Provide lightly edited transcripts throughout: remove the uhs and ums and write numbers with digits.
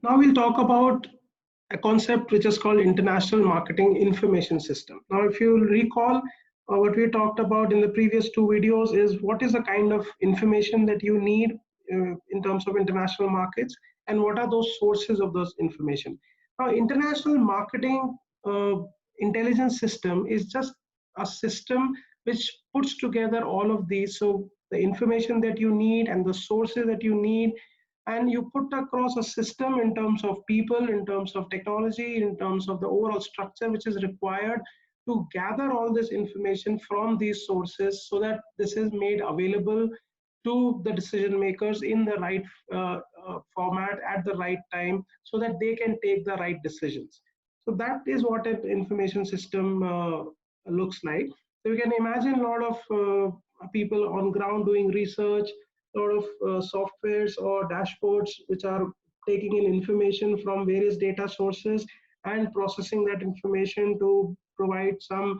Now we'll talk about a concept which is called International Marketing Information System. Now, if you recall, what we talked about in the previous two videos is what is the kind of information that you need in terms of international markets, and what are those sources of those information. Now, international marketing intelligence system is just a system which puts together all of these. So the information that you need and the sources that you need, and you put across a system in terms of people, in terms of technology, in terms of the overall structure which is required to gather all this information from these sources, so that this is made available to the decision makers in the right format at the right time, so that they can take the right decisions. So that is what an information system looks like. So you can imagine a lot of people on ground doing research, a lot of softwares or dashboards which are taking in information from various data sources and processing that information to provide some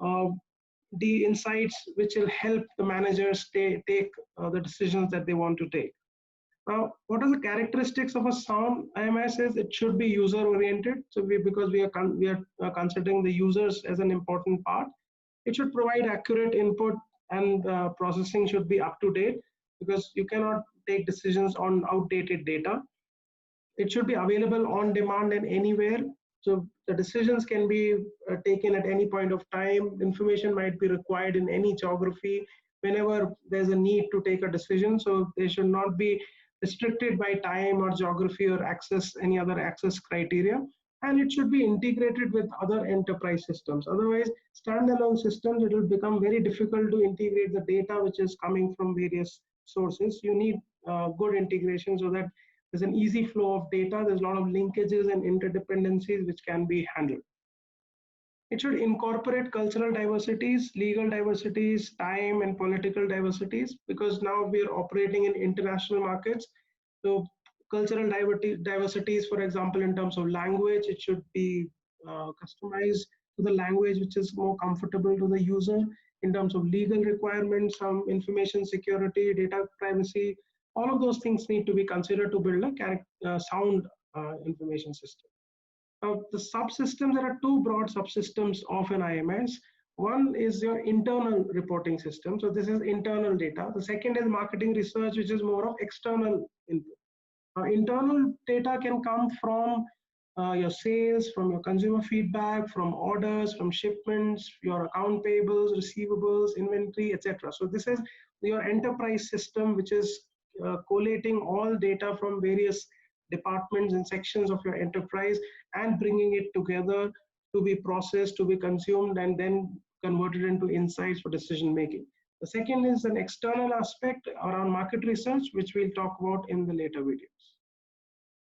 uh, the insights which will help the managers take the decisions that they want to take. Now, what are the characteristics of a sound IMS? Is it should be user oriented. So because we are considering the users as an important part, it should provide accurate input, and processing should be up to date, because you cannot take decisions on outdated data. It should be available on demand and anywhere. So the decisions can be taken at any point of time. Information might be required in any geography whenever there's a need to take a decision. So they should not be restricted by time or geography or access, any other access criteria. And it should be integrated with other enterprise systems. Otherwise, standalone systems, it will become very difficult to integrate the data which is coming from various sources. You need good integration so that there's an easy flow of data. There's a lot of linkages and interdependencies which can be handled. It should incorporate cultural diversities, legal diversities, time and political diversities, because now we are operating in international markets. So cultural diversities, for example, in terms of language, it should be customized to the language which is more comfortable to the user. In terms of legal requirements, some information security, data privacy, all of those things need to be considered to build a sound information system. Now, the subsystems, there are two broad subsystems of an IMS. One is your internal reporting system. So this is internal data. The second is marketing research, which is more of external input. Internal data can come from your sales, from your consumer feedback, from orders, from shipments, your account payables, receivables, inventory, etc. So this is your enterprise system, which is collating all data from various departments and sections of your enterprise and bringing it together to be processed, to be consumed, and then converted into insights for decision making. The second is an external aspect around market research, which we'll talk about in the later videos.